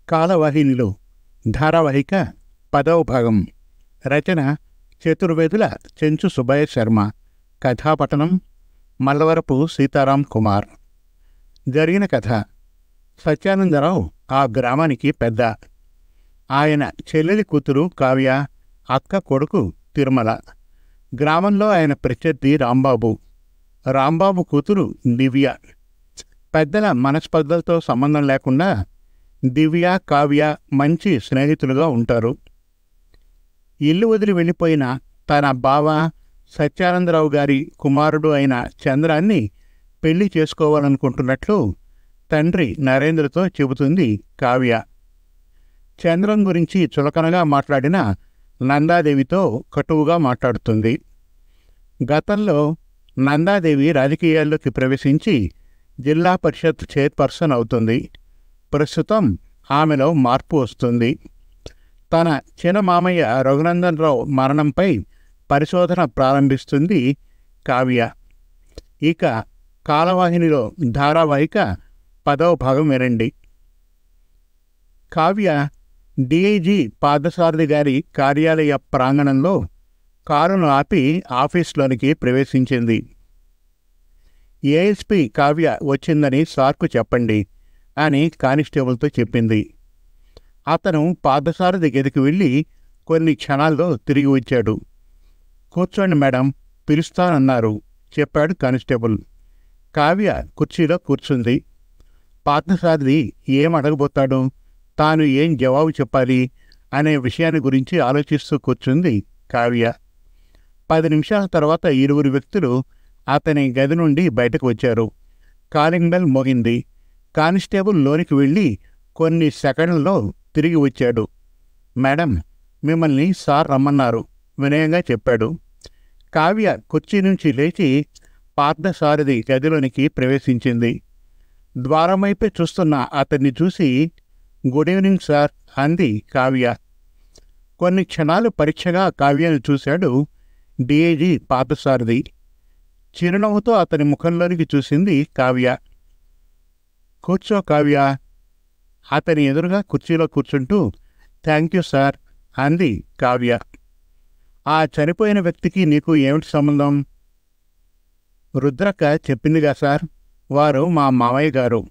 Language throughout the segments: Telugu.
కాలవాహినిలో ధారావాహిక 10వ భాగం. రచన చతుర్వేదుల చెంచు సుబ్బయ్య శర్మ. కథాపఠనం మల్లవరపు సీతారాం కుమార్. జరిగిన కథ: సత్యానందరావు ఆ గ్రామానికి పెద్ద. ఆయన చెల్లెలి కూతురు కావ్య, అక్క కొడుకు తిరుమల. గ్రామంలో ఆయన ప్రత్యర్థి రాంబాబు. రాంబాబు కూతురు దివ్య. పెద్దల మనస్పర్ధలతో సంబంధం లేకుండా దివ్య, కావ్య మంచి స్నేహితులుగా ఉంటారు. ఇల్లు వదిలి వెళ్ళిపోయిన తన బావ సత్యానందరావు గారి కుమారుడు అయిన చంద్రాన్ని పెళ్లి చేసుకోవాలనుకుంటున్నట్లు తండ్రి నరేంద్రతో చెబుతుంది కావ్య. చంద్రం గురించి చులకనగా మాట్లాడిన నందాదేవితో కటువుగా మాట్లాడుతుంది. గతంలో నందాదేవి రాజకీయాల్లోకి ప్రవేశించి జిల్లా పరిషత్ చైర్పర్సన్ అవుతుంది. ప్రస్తుతం ఆమెలో మార్పు వస్తుంది. తన చిన్నమామయ్య రఘునందనరావు మరణంపై పరిశోధన ప్రారంభిస్తుంది కావ్య. ఇక కాలవాహినిలో ధారావాహిక 10వ భాగం వినండి. కావ్య డిఐజీ పార్థసారథి గారి కార్యాలయ ప్రాంగణంలో కారును ఆపి ఆఫీస్లోనికి ప్రవేశించింది. ఏఎస్పీ కావ్య వచ్చిందని సార్కు చెప్పండి అని కానిస్టేబుల్తో చెప్పింది. అతను పార్థసారథి గదికి వెళ్ళి కొన్ని క్షణాల్లో తిరిగి వచ్చాడు. కూర్చోండి మేడం, పిలుస్తానన్నారు చెప్పాడు కానిస్టేబుల్. కావ్య కుర్చీలో కూర్చుంది. పార్థసారథి ఏం అడగబోతాడు, తాను ఏం జవాబు చెప్పాలి అనే విషయాన్ని గురించి ఆలోచిస్తూ కూర్చుంది కావ్య. 10 నిమిషాల తర్వాత 2 వ్యక్తులు అతని గది నుండి బయటకు వచ్చారు. కాలింగ్ బెల్ మోగింది. కానిస్టేబుల్ లోనికి వెళ్ళి కొన్ని సెకండ్లలో తిరిగి వచ్చాడు. మేడం, మిమ్మల్ని సార్ రమ్మన్నారు వినయంగా చెప్పాడు. కావ్య కుర్చీ నుంచి లేచి పార్థసారథి గదిలోనికి ప్రవేశించింది. ద్వారం వైపే చూస్తున్న అతన్ని చూసి గుడ్ ఈవినింగ్ సార్ అంది కావ్య. కొన్ని క్షణాలు పరీక్షగా కావ్యను చూశాడు డిఐజీ పార్థసారథి. చిరునవ్వుతో అతని ముఖంలోనికి చూసింది కావ్య. కూర్చో కావ్య. అతని ఎదురుగా కుర్చీలో కూర్చుంటూ థ్యాంక్ యూ సార్ అంది కావ్య. ఆ చనిపోయిన వ్యక్తికి నీకు ఏమిటి సంబంధం? రుద్రక్క చెప్పిందిగా సార్, వారు మా మామయ్య గారు.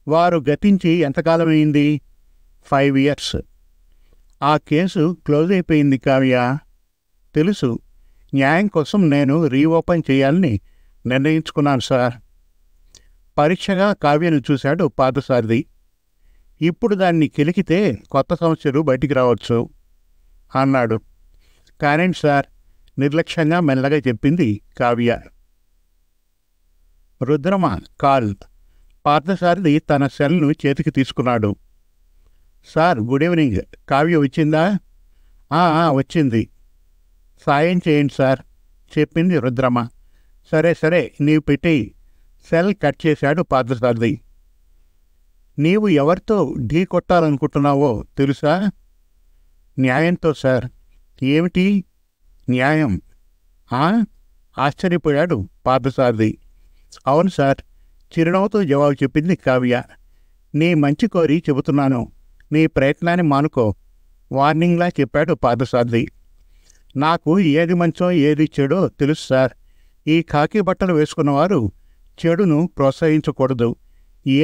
వారు గతించి ఎంతకాలమైంది? 5 years. ఆ కేసు క్లోజ్ అయిపోయింది కావ్య. తెలుసు, న్యాయం కోసం నేను రీఓపెన్ చేయాలని నిర్ణయించుకున్నాను సార్. పరీక్షగా కావ్యను చూశాడు పార్థసారథి. ఇప్పుడు దాన్ని కెలికితే కొత్త సమస్యలు బయటికి రావచ్చు అన్నాడు. కానివ్వండి సార్, నిర్లక్ష్యంగా మెల్లగా చెప్పింది కావ్య. రుద్రమ కాల్. పార్థసారథి తన సెల్ను చేతికి తీసుకున్నాడు. Sir good evening. కావ్య వచ్చిందా? వచ్చింది. సాయం చేయండి సార్ చెప్పింది రుద్రమ. సరే నీవు పెట్టి. సెల్ కట్ చేశాడు పార్థసారథి. నీవు ఎవరితో ఢీ కొట్టాలనుకుంటున్నావో తెలుసా? న్యాయంతో సార్. ఏమిటి న్యాయం? ఆశ్చర్యపోయాడు పార్థసారథి. అవును సార్, చిరునవ్వుతో జవాబు చెప్పింది కావ్య. నీ మంచి కోరి చెబుతున్నాను, నీ ప్రయత్నాన్ని మానుకో వార్నింగ్లా చెప్పాడు పార్థసారథి. నాకు ఏది మంచో ఏది చెడో తెలుసు సార్. ఈ ఖాకీ బట్టలు వేసుకున్నవారు చెడును ప్రోత్సహించకూడదు,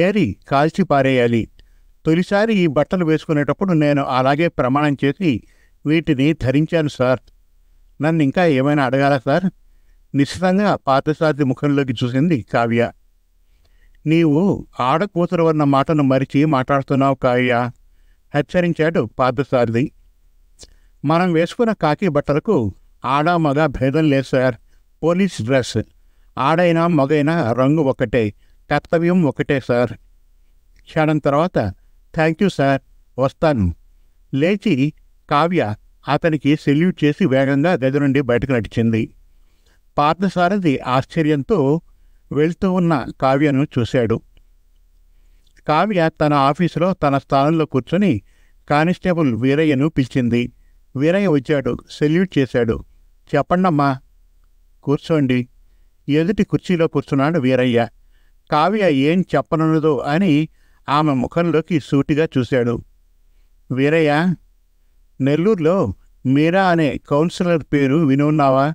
ఏరి కాల్చి పారేయాలి. తొలిసారి ఈ బట్టలు వేసుకునేటప్పుడు నేను అలాగే ప్రమాణం చేసి వీటిని ధరించాను సార్. నన్ను ఇంకా ఏమైనా అడగాలా సార్? నిశ్చితంగా పార్థసారథి ముఖంలోకి చూసింది కావ్య. నీవు ఆడకూతురు అన్న మాటను మరిచి మాట్లాడుతున్నావు కావ్య హెచ్చరించాడు పార్థసారథి. మనం వేసుకున్న కాకి బట్టలకు ఆడ మగ భేదం లేదు సార్. పోలీస్ డ్రెస్, ఆడైనా మగైనా రంగు ఒకటే, కర్తవ్యం ఒకటే సార్. క్షణం తర్వాత థ్యాంక్ యూ సార్, వస్తాను. లేచి కావ్య అతనికి సెల్యూట్ చేసి వేగంగా గది నుండి బయటకు నడిచింది. పార్థసారథి ఆశ్చర్యంతో వెళ్తూ ఉన్న కావ్యను చూశాడు. కావ్య తన ఆఫీసులో తన స్థానంలో కూర్చొని కానిస్టేబుల్ వీరయ్యను పిలిచింది. వీరయ్య వచ్చాడు, సెల్యూట్ చేశాడు. చెప్పండమ్మా. కూర్చోండి. ఎదుటి కుర్చీలో కూర్చున్నాడు వీరయ్య. కావ్య ఏం చెప్పనున్నదో అని ఆమె ముఖంలోకి సూటిగా చూశాడు. వీరయ్య, నెల్లూరులో మీరా అనే కౌన్సిలర్ పేరు విని ఉన్నావా?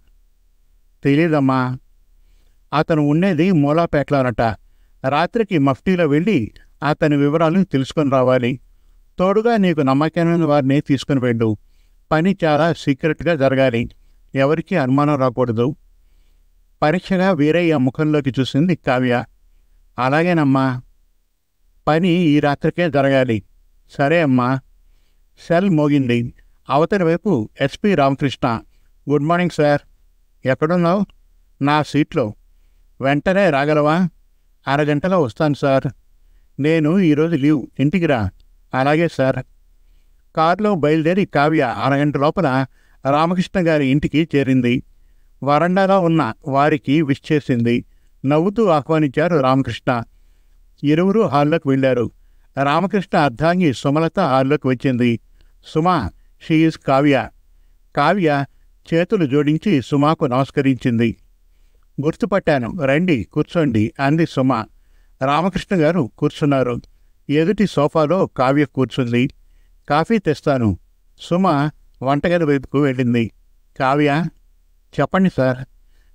తెలీదమ్మా. అతను ఉండేది మూలాపేటలోనట. రాత్రికి మఫ్టీలో వెళ్ళి అతని వివరాలు తెలుసుకొని రావాలి. తోడుగా నీకు నమ్మకమైన వారిని తీసుకుని వెళ్ళు. పని చాలా సీక్రెట్గా జరగాలి. ఎవరికీ అనుమానం రాకూడదు. పరీక్షగా వీరయ్య ముఖంలోకి చూసింది కావ్య. అలాగేనమ్మా. పని ఈ రాత్రికే జరగాలి. సరే అమ్మా. సెల్ మోగింది. అవతలి వైపు SP Ramakrishna. Good morning sir. ఎక్కడున్నావు? నా సీట్లో. వెంటనే రాగలవా? అరగంటలో వస్తాను సార్. నేను ఈరోజు లీవ్. ఇంటికి రా. అలాగే సార్. కారులో బయలుదేరి కావ్య అరగంట లోపల రామకృష్ణ గారి ఇంటికి చేరింది. వరండాలో ఉన్న వారికి విష్ చేసింది. నవ్వుతూ ఆహ్వానించారు రామకృష్ణ. ఇరువురు హాల్లోకి వెళ్ళారు. రామకృష్ణ అర్ధాంగి సుమలత హాల్లోకి వచ్చింది. సుమా, షీ ఈజ్ కావ్య. కావ్య చేతులు జోడించి సుమాకు నమస్కరించింది. గుర్తుపట్టాను, రండి కూర్చోండి అంది సుమ. రామకృష్ణ గారు కూర్చున్నారు. ఎదుటి సోఫాలో కావ్య కూర్చుంది. కాఫీ తెస్తాను. సుమ వంటగది వైపుకు వెళ్ళింది. కావ్య, చెప్పండి సార్.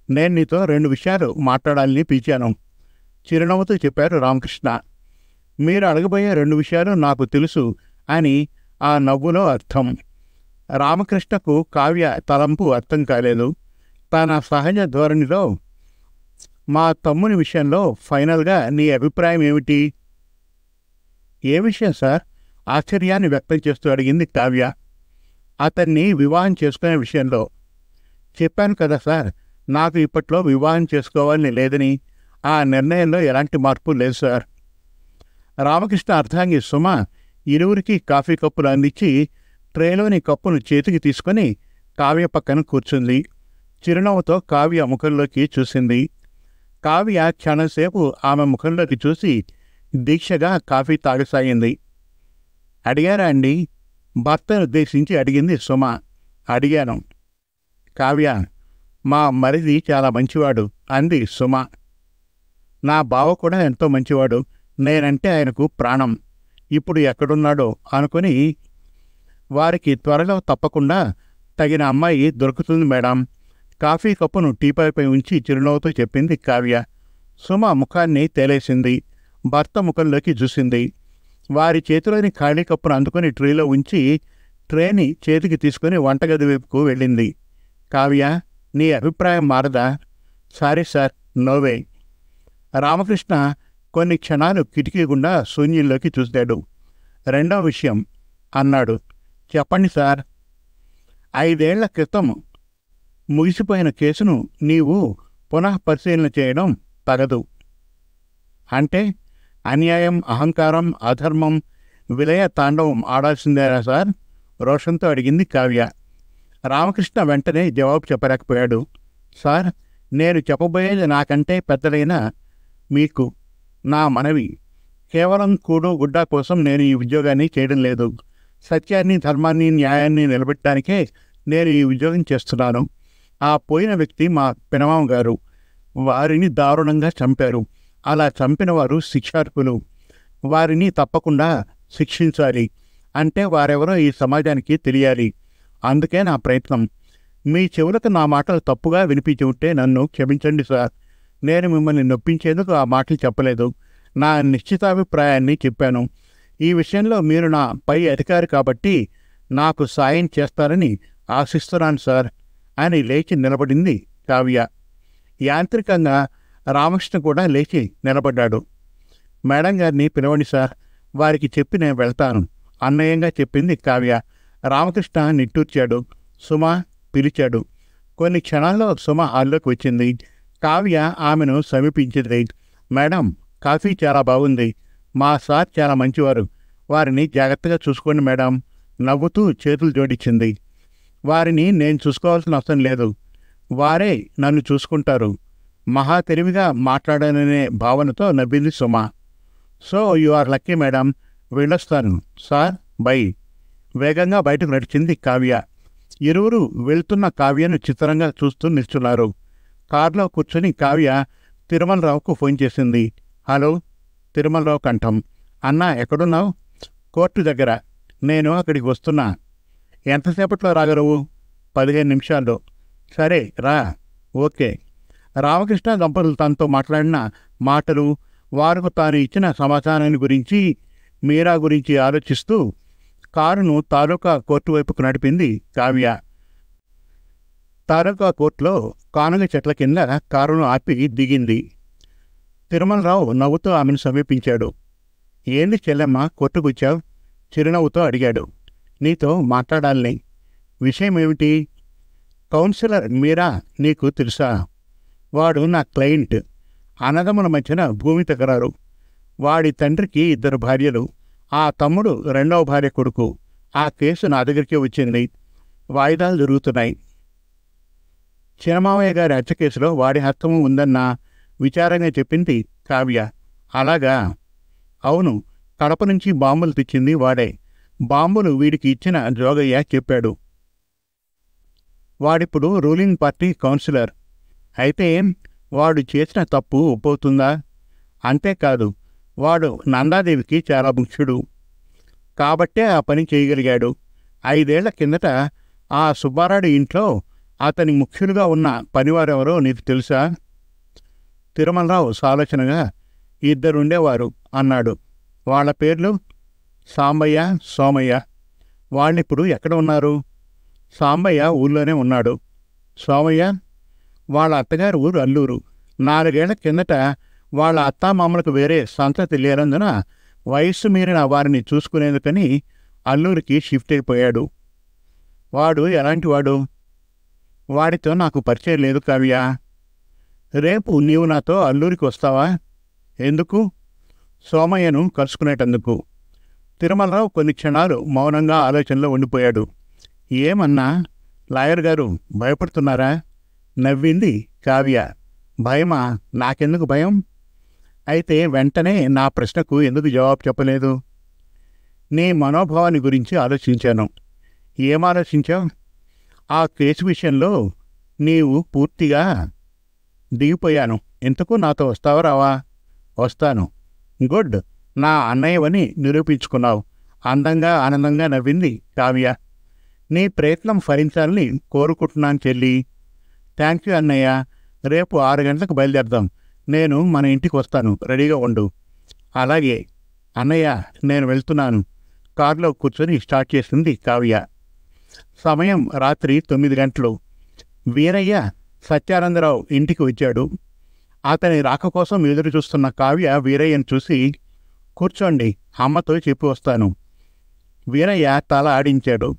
నేను నీతో 2 విషయాలు మాట్లాడాలని పిలిచాను. చిరునవ్వుతూ చెప్పారు రామకృష్ణ. మీరు అడగబోయే 2 విషయాలు నాకు తెలుసు అని ఆ నవ్వులో అర్థం. రామకృష్ణకు కావ్య తలంపు అర్థం కాలేదు. తన సహజ ధోరణిలో, మా తమ్ముని విషయంలో ఫైనల్గా నీ అభిప్రాయం ఏమిటి? ఏ విషయం సార్? ఆశ్చర్యాన్ని వ్యక్తం చేస్తూ అడిగింది కావ్య. అతన్ని వివాహం చేసుకునే విషయంలో. చెప్పాను కదా సార్, నాకు ఇప్పట్లో వివాహం చేసుకోవాలని లేదని. ఆ నిర్ణయంలో ఎలాంటి మార్పు లేదు సార్. రామకృష్ణ అర్ధాంగి సుమ ఇరువురికి కాఫీ కప్పులు అందించి ట్రేలోని కప్పును చేతికి తీసుకొని కావ్య పక్కన కూర్చుంది. చిరునవ్వుతో కావ్య ముఖంలోకి చూసింది. కావ్య క్షణంసేపు ఆమె ముఖంలోకి చూసి దీక్షగా కాఫీ తాగసాగింది. అడిగారా అండి? భర్తను ఉద్దేశించి అడిగింది సుమ. అడిగాను. కావ్య, మా మరిది చాలా మంచివాడు అంది సుమ. నా బావ కూడా ఎంతో మంచివాడు. నేనంటే ఆయనకు ప్రాణం. ఇప్పుడు ఎక్కడున్నాడో అనుకుని, వారికి త్వరలో తప్పకుండా తగిన అమ్మాయి దొరుకుతుంది మేడం. కాఫీ కప్పును టీపాయ్పై ఉంచి చిరునవ్వుతో చెప్పింది కావ్య. సుమ ముఖాన్ని తేలేసింది. భర్త ముఖంలోకి చూసింది. వారి చేతిలోని ఖాళీ కప్పును అందుకుని ట్రేలో ఉంచి ట్రేని చేతికి తీసుకుని వంటగది వైపుకు వెళ్ళింది. కావ్య, నీ అభిప్రాయం మారదా? Sorry sir, no way. రామకృష్ణ కొన్ని క్షణాలు కిటికీ గుండా శూన్యంలోకి చూశాడు. 2వ విషయం అన్నాడు. చెప్పండి సార్. 5 ఏళ్ల క్రితం ముగిసిపోయిన కేసును నీవు పునఃపరిశీలన చేయడం తగదు. అంటే అన్యాయం, అహంకారం, అధర్మం, విలయ తాండవం ఆడాల్సిందేనా సార్? రోషంతో అడిగింది కావ్య. రామకృష్ణ వెంటనే జవాబు చెప్పలేకపోయాడు. సార్, నేను చెప్పబోయేది నాకంటే పెద్దలైన మీకు నా మనవి. కేవలం కూడు గుడ్డ కోసం నేను ఈ ఉద్యోగాన్ని చేయడం లేదు. సత్యాన్ని, ధర్మాన్ని, న్యాయాన్ని నిలబెట్టడానికే నేను ఈ ఉద్యోగం చేస్తున్నాను. ఆ పోయిన వ్యక్తి మా పినమామ గారు. వారిని దారుణంగా చంపారు. అలా చంపిన వారు శిక్షార్హులు. వారిని తప్పకుండా శిక్షించాలి. అంటే వారెవరో ఈ సమాజానికి తెలియాలి. అందుకే నా ప్రయత్నం. మీ చెవులకు నా మాటలు తప్పుగా వినిపించి ఉంటే నన్ను క్షమించండి సార్. నేను మిమ్మల్ని నొప్పించేందుకు ఆ మాటలు చెప్పలేదు. నా నిశ్చితాభిప్రాయాన్ని చెప్పాను. ఈ విషయంలో మీరు నా పై అధికారి కాబట్టి నాకు సాయం చేస్తారని ఆశిస్తున్నాను సార్ అని లేచి నిలబడింది కావ్య. యాంత్రికంగా రామకృష్ణ కూడా లేచి నిలబడ్డాడు. మేడం గారిని పిలవండి సార్. వారికి చెప్పి నేను వెళ్తాను అన్నయంగా చెప్పింది కావ్య. రామకృష్ణ నిట్టూర్చాడు. సుమ పిలిచాడు. కొన్ని క్షణాల్లో సుమ హాల్లోకి వచ్చింది. కావ్య ఆమెను సమీపించింది. మేడం, కాఫీ చాలా బాగుంది. మా సార్ చాలా మంచివారు. వారిని జాగ్రత్తగా చూసుకోండి మేడం. నవ్వుతూ చేతులు జోడించింది. వారిని నేను చూసుకోవాల్సిన అవసరం లేదు. వారే నన్ను చూసుకుంటారు. మహా తెలివిగా మాట్లాడాననే భావనతో నవ్వింది Suma. So you are lucky madam. వెళ్ళొస్తాను సార్. బై. వేగంగా బయటకు నడిచింది కావ్య. ఇరువురు వెళ్తున్న కావ్యను చిత్రంగా చూస్తూ నిల్చున్నారు. కారులో కూర్చొని కావ్య తిరుమలరావుకు ఫోన్ చేసింది. హలో. తిరుమలరావు కంఠం. అన్నా ఎక్కడున్నావు? కోర్టు దగ్గర. నేను అక్కడికి వస్తున్నా. ఎంతసేపట్లో రాగలవు? 15 నిమిషాల్లో. సరే రా. ఓకే. రామకృష్ణ దంపతులు తనతో మాట్లాడిన మాటలు, వారికి తాను ఇచ్చిన సమాచారాన్ని గురించి, మీరా గురించి ఆలోచిస్తూ కారును తాలూకా కోర్టు వైపుకు నడిపింది కావ్య. తాలూకా కోర్టులో కానుగ చెట్ల కింద కారును ఆపి దిగింది. తిరుమలరావు నవ్వుతూ ఆమెను సమీపించాడు. ఏంది చెల్లెమ్మ కొట్టుకొచ్చావు? చిరునవ్వుతో అడిగాడు. నీతో మాట్లాడాలని. విషయం ఏమిటి? కౌన్సిలర్ మీరా నీకు తెలుసా? వాడు నా క్లయింట్. అన్నదమ్ముల మధ్యన భూమి తగరారు. వాడి తండ్రికి 2 భార్యలు. ఆ తమ్ముడు 2వ భార్య కొడుకు. ఆ కేసు నా దగ్గరికి వచ్చింది. వాయిదాలు జరుగుతున్నాయి. చిన్నమావయ్య గారి హత్య కేసులో వాడి హస్తము ఉందన్న విచారంగా చెప్పింది కావ్య. అలాగా? అవును. కడప నుంచి బాంబులు తెచ్చింది వాడే. బాంబులు వీడికి ఇచ్చిన జోగయ్య చెప్పాడు. వాడిప్పుడు రూలింగ్ పార్టీ కౌన్సిలర్. అయితే వాడు చేసిన తప్పు ఒప్పవుతుందా? అంతేకాదు, వాడు నందాదేవికి చాలా ముఖ్యుడు. కాబట్టే ఆ పని చేయగలిగాడు. 5 ఏళ్ల కిందట ఆ సుబ్బారాయుడు ఇంట్లో అతని ముఖ్యులుగా ఉన్న పనివారెవరో నీకు తెలుసా? తిరుమలరావు సాలోచనగా 2 ఉండేవారు అన్నాడు. వాళ్ళ పేర్లు? సాంబయ్య, సోమయ్య. వాళ్ళిప్పుడు ఎక్కడ ఉన్నారు? సాంబయ్య ఊళ్ళోనే ఉన్నాడు. సోమయ్య? వాళ్ళ అత్తగారు ఊరు అల్లూరు. 4 ఏళ్ల కిందట వాళ్ళ అత్తామామలకు వేరే సంతతి లేనందున వయస్సు మీరిన వారిని చూసుకునేందుకని అల్లూరికి షిఫ్ట్ అయిపోయాడు. వాడు ఎలాంటివాడు? వాడితో నాకు పరిచయం లేదు కావ్య. రేపు నీవు నాతో అల్లూరికి వస్తావా? ఎందుకు? సోమయ్యను కలుసుకునేటందుకు. తిరుమలరావు కొన్ని క్షణాలు మౌనంగా ఆలోచనలో ఉండిపోయాడు. ఏమన్నా లాయర్ గారు భయపడుతున్నారా? నవ్వింది కావ్య. భయమా? నాకెందుకు భయం? అయితే వెంటనే నా ప్రశ్నకు ఎందుకు జవాబు చెప్పలేదు? నీ మనోభావాన్ని గురించి ఆలోచించాను. ఏం ఆలోచించావు? ఆ కేసు విషయంలో నీవు పూర్తిగా దిగిపోయాను. ఇంతకు నాతో వస్తావా రావా? వస్తాను. గుడ్. నా అన్నయ్యవని నిరూపించుకున్నావు. అందంగా ఆనందంగా నవ్వింది కావ్య. నీ ప్రయత్నం ఫలించాలని కోరుకుంటున్నాను చెల్లి. థ్యాంక్ యూ అన్నయ్య. రేపు 6 గంటలకు బయలుదేరదాం. నేను మన ఇంటికి వస్తాను. రెడీగా ఉండు. అలాగే అన్నయ్య, నేను వెళ్తున్నాను. కారులో కూర్చొని స్టార్ట్ చేసింది కావ్య. సమయం రాత్రి 9 గంటలు. వీరయ్య సత్యానందరావు ఇంటికి వచ్చాడు. అతని రాక కోసం ఎదురు చూస్తున్న కావ్య వీరయ్యను చూసి, కూర్చోండి, అమ్మతో చెప్పి వస్తాను. వీరయ్య తల ఆడించాడు.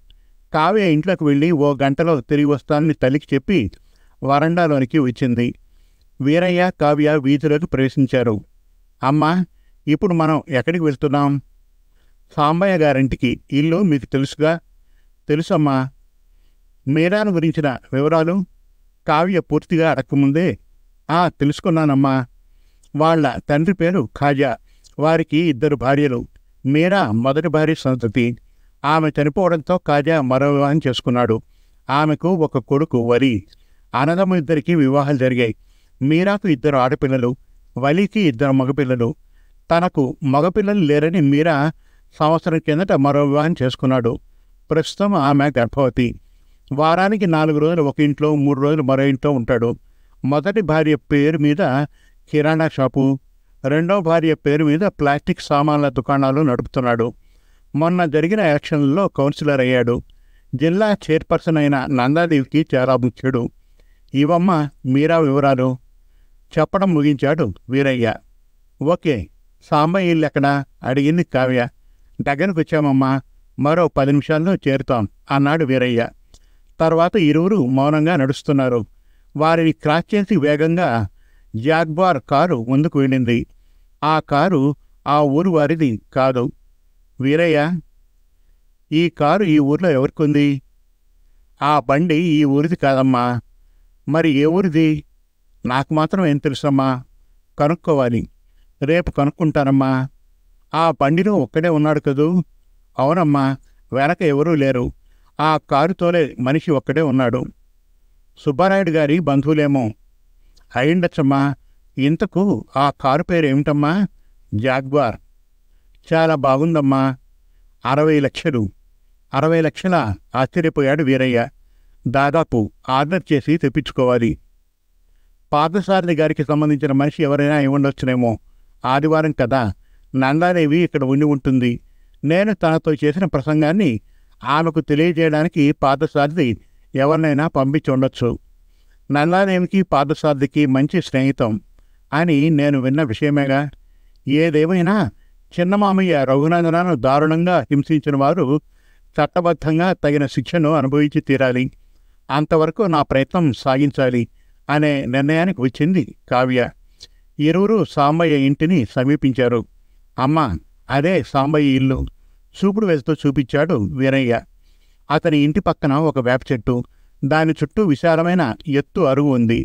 కావ్య ఇంట్లోకి వెళ్ళి 1 గంటలో తిరిగి వస్తానని తల్లికి చెప్పి వరండాలోనికి వచ్చింది. వీరయ్య, కావ్య వీధిలోకి ప్రవేశించారు. అమ్మా, ఇప్పుడు మనం ఎక్కడికి వెళ్తున్నాం? సాంబయ్య గారింటికి. ఇల్లు మీకు తెలుసుగా? తెలుసమ్మా. మీరాను గురించిన వివరాలు? కావ్య పూర్తిగా అడగకముందే తెలుసుకున్నానమ్మా. వాళ్ళ తండ్రి పేరు ఖాజా. వారికి 2 భార్యలు. మీరా మొదటి భార్య సంతతి. ఆమె చనిపోవడంతో ఖాజా మరో వివాహం చేసుకున్నాడు. ఆమెకు 1 కొడుకు వలి. అన్నదమ్ములిద్దరికీ వివాహాలు జరిగాయి. మీరాకు 2 ఆడపిల్లలు, వలీకి 2 మగపిల్లలు. తనకు మగపిల్లలు లేరని మీరా సంవత్సరం కిందట మరో వివాహం చేసుకున్నాడు. ప్రస్తుతం ఆమె గర్భవతి. వారానికి 4 రోజులు ఒక ఇంట్లో, 3 రోజులు మరో ఇంట్లో ఉంటాడు. మొదటి భార్య పేరు మీద కిరాణా షాపు, 2వ భార్య పేరు మీద ప్లాస్టిక్ సామాన్ల దుకాణాలు నడుపుతున్నాడు. మొన్న జరిగిన ఎలక్షన్లలో కౌన్సిలర్ అయ్యాడు. జిల్లా చైర్పర్సన్ అయిన నందాదేవికి చాలా ముఖ్యుడు. ఇవమ్మ మీరా వివరాలు. చెప్పడం ముగించాడు వీరయ్య. ఓకే. సాంబయ్య ఇల్లు ఎక్కడా? అడిగింది కావ్య. దగ్గరకు వచ్చామమ్మా, మరో 10 నిమిషాల్లో చేరుతాం అన్నాడు వీరయ్య. తర్వాత ఇరువురు మౌనంగా నడుస్తున్నారు. వారిని క్రాస్ చేసి వేగంగా జాగ్వార్ కారు ముందుకు వెళ్ళింది. ఆ కారు ఆ ఊరు వారిది కాదు. వీరయ్య, ఈ కారు ఈ ఊర్లో ఎవరికుంది? ఆ బండి ఈ ఊరిది కాదమ్మా. మరి ఏ ఊరిది? నాకు మాత్రం ఏం తెలుసమ్మా. కనుక్కోవాలి. రేపు కనుక్కుంటానమ్మా. ఆ బండిలో ఒక్కడే ఉన్నాడు కదూ? అవునమ్మా, వెనక ఎవరూ లేరు. ఆ కారుతోలే మనిషి ఒక్కడే ఉన్నాడు. సుబ్బారాయుడు గారి బంధువులేమో. అయిండొచ్చమ్మా. ఇంతకు ఆ కారు పేరు ఏమిటమ్మా? జాగ్వార్. చాలా బాగుందమ్మా. 60 లక్షలు. 60 లక్షల? ఆశ్చర్యపోయాడు వీరయ్య. దాదాపు ఆర్డర్ చేసి తెప్పించుకోవాలి. పార్థసారథి గారికి సంబంధించిన మనిషి ఎవరైనా ఇవ్వండొచ్చునేమో. ఆదివారం కదా, నందాదేవి ఇక్కడ ఉండి ఉంటుంది. నేను తనతో చేసిన ప్రసంగాన్ని ఆమెకు తెలియజేయడానికి పార్థసారథి ఎవరినైనా పంపించి ఉండొచ్చు. నందాదేవికి పార్థసారథికి మంచి స్నేహితం అని నేను విన్న విషయమేగా. ఏదేమైనా చిన్నమామయ్య రఘునందనను దారుణంగా హింసించిన వారు చట్టబద్ధంగా తగిన శిక్షను అనుభవించి తీరాలి. అంతవరకు నా ప్రయత్నం సాగించాలి అనే నిర్ణయానికి వచ్చింది కావ్య. ఇరువురు సాంబయ్య ఇంటిని సమీపించారు. అమ్మా, అదే సాంబయ్య ఇల్లు. చూపుడు వేస్తూ చూపించాడు వీరయ్య. అతని ఇంటి పక్కన ఒక వేప చెట్టు, దాని చుట్టూ విశాలమైన ఎత్తు అరుగు ఉంది.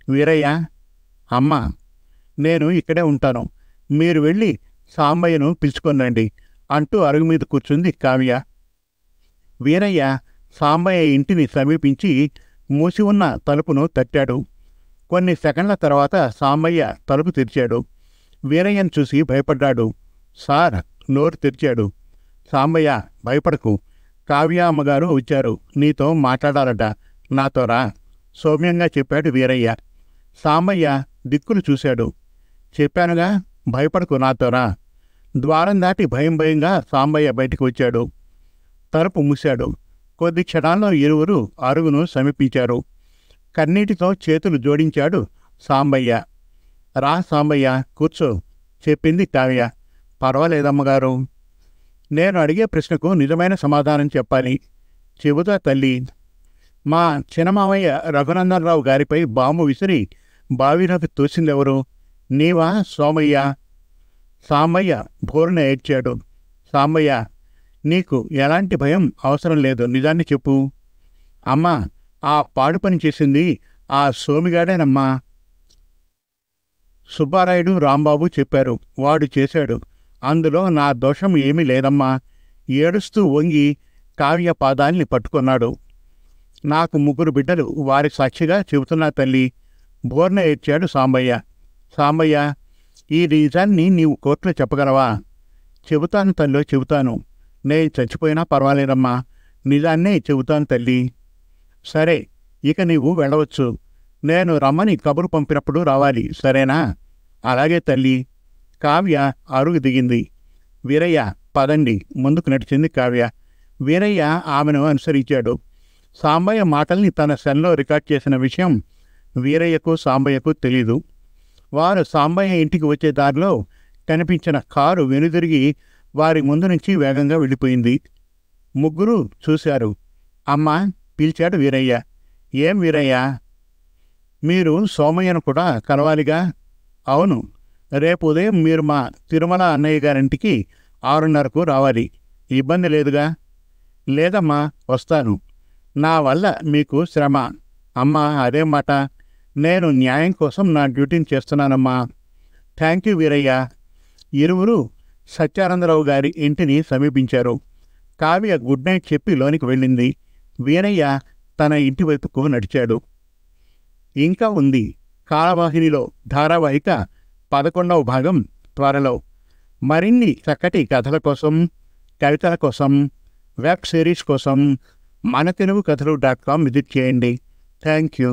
వీరయ్య, అమ్మా, నేను ఇక్కడే ఉంటాను. మీరు వెళ్ళి సాంబయ్యను పిలుచుకొనండి అంటూ అరుగు మీద కూర్చుంది కావ్య. వీరయ్య సాంబయ్య ఇంటిని సమీపించి మూసి ఉన్న తలుపును తట్టాడు. కొన్ని సెకండ్ల తర్వాత సాంబయ్య తలుపు తెరిచాడు. వీరయ్యను చూసి భయపడ్డాడు. సార్, నోరు తెరిచాడు. సాంబయ్య, భయపడకు. కావ్య అమ్మగారు వచ్చారు. నీతో మాట్లాడాలట. నాతో రా, సౌమ్యంగా చెప్పాడు వీరయ్య. సాంబయ్య దిక్కులు చూశాడు. చెప్పానుగా, భయపడకు, నాతో రా. ద్వారం దాటి భయంగా సాంబయ్య బయటికి వచ్చాడు. తలుపు మూశాడు. కొద్ది క్షణాల్లో ఇరువురు అరుగును సమీపించారు. కన్నీటితో చేతులు జోడించాడు సాంబయ్య. రా సాంబయ్య, కూర్చో, చెప్పింది కావ్య. పర్వాలేదమ్మగారు. నేను అడిగే ప్రశ్నకు నిజమైన సమాధానం చెప్పాలి. చెబుతా తల్లి. మా చిన్నమామయ్య రఘునందనరావు గారిపై బాంబు విసిరి బావిలోకి తోసిందెవరు? నీవా సోమయ్య? సాంబయ్య భోరున ఏడ్చాడు. సాంబయ్య, నీకు ఎలాంటి భయం అవసరం లేదు. నిజాన్ని చెప్పు. అమ్మా, ఆ పాడు పని చేసింది ఆ సోమిగాడేనమ్మా. సుబ్బారాయుడు, రాంబాబు చెప్పారు. వాడు చేశాడు. అందులో నా దోషం ఏమీ లేదమ్మా. ఏడుస్తూ వంగి కావ్య పాదాల్ని పట్టుకున్నాడు. నాకు 3 బిడ్డలు. వారి సాక్షిగా చెబుతున్నా తల్లి. బోర్న ఏడ్చాడు సాంబయ్య. సాంబయ్య, ఈ నిజాన్ని నీవు కోర్టులో చెప్పగలవా? చెబుతాను తల్లో, చెబుతాను. నేను చచ్చిపోయినా పర్వాలేదమ్మా. నిజాన్నే చెబుతాను తల్లి. సరే, ఇక నీవు వెళ్ళవచ్చు. నేను రమ్మని కబురు పంపినప్పుడు రావాలి, సరేనా? అలాగే తల్లి. కావ్య అరుగు దిగింది. వీరయ్య, పదండి, ముందుకు నడిచింది కావ్య. వీరయ్య ఆమెను అనుసరించాడు. సాంబయ్య మాటల్ని తన సెల్లో రికార్డ్ చేసిన విషయం వీరయ్యకు సాంబయ్యకు తెలీదు. వారు సాంబయ్య ఇంటికి వచ్చే దారిలో కనిపించిన కారు వెనుదిరిగి వారి ముందు నుంచి వేగంగా వెళ్ళిపోయింది. ముగ్గురు చూశారు. అమ్మా, పిలిచాడు వీరయ్య. ఏం వీరయ్య? మీరు సోమయ్యను కూడా కలవాలిగా? అవును. రేపు ఉదయం మీరు మా తిరుమల అన్నయ్య గారింటికి 6:30కు రావాలి. ఇబ్బంది లేదుగా? లేదమ్మా, వస్తాను. నా వల్ల మీకు శ్రమ. అమ్మా, అదేం మాట. నేను న్యాయం కోసం నా డ్యూటీని చేస్తున్నానమ్మా. Thank you Veeraiah. ఇరువురు సత్యానందరావు గారి ఇంటిని సమీపించారు. కావ్య గుడ్ నైట్ చెప్పి లోనికి వెళ్ళింది. వీరయ్య తన ఇంటి వైపుకు నడిచాడు. ఇంకా ఉంది. కాలవాహినిలో ధారావాహిక 11వ భాగం త్వరలో. మరిన్ని చక్కటి కథల కోసం, కవితల కోసం, వెబ్ సిరీస్ కోసం మనతెలుగుకథలు.com విజిట్ చేయండి. Thank you.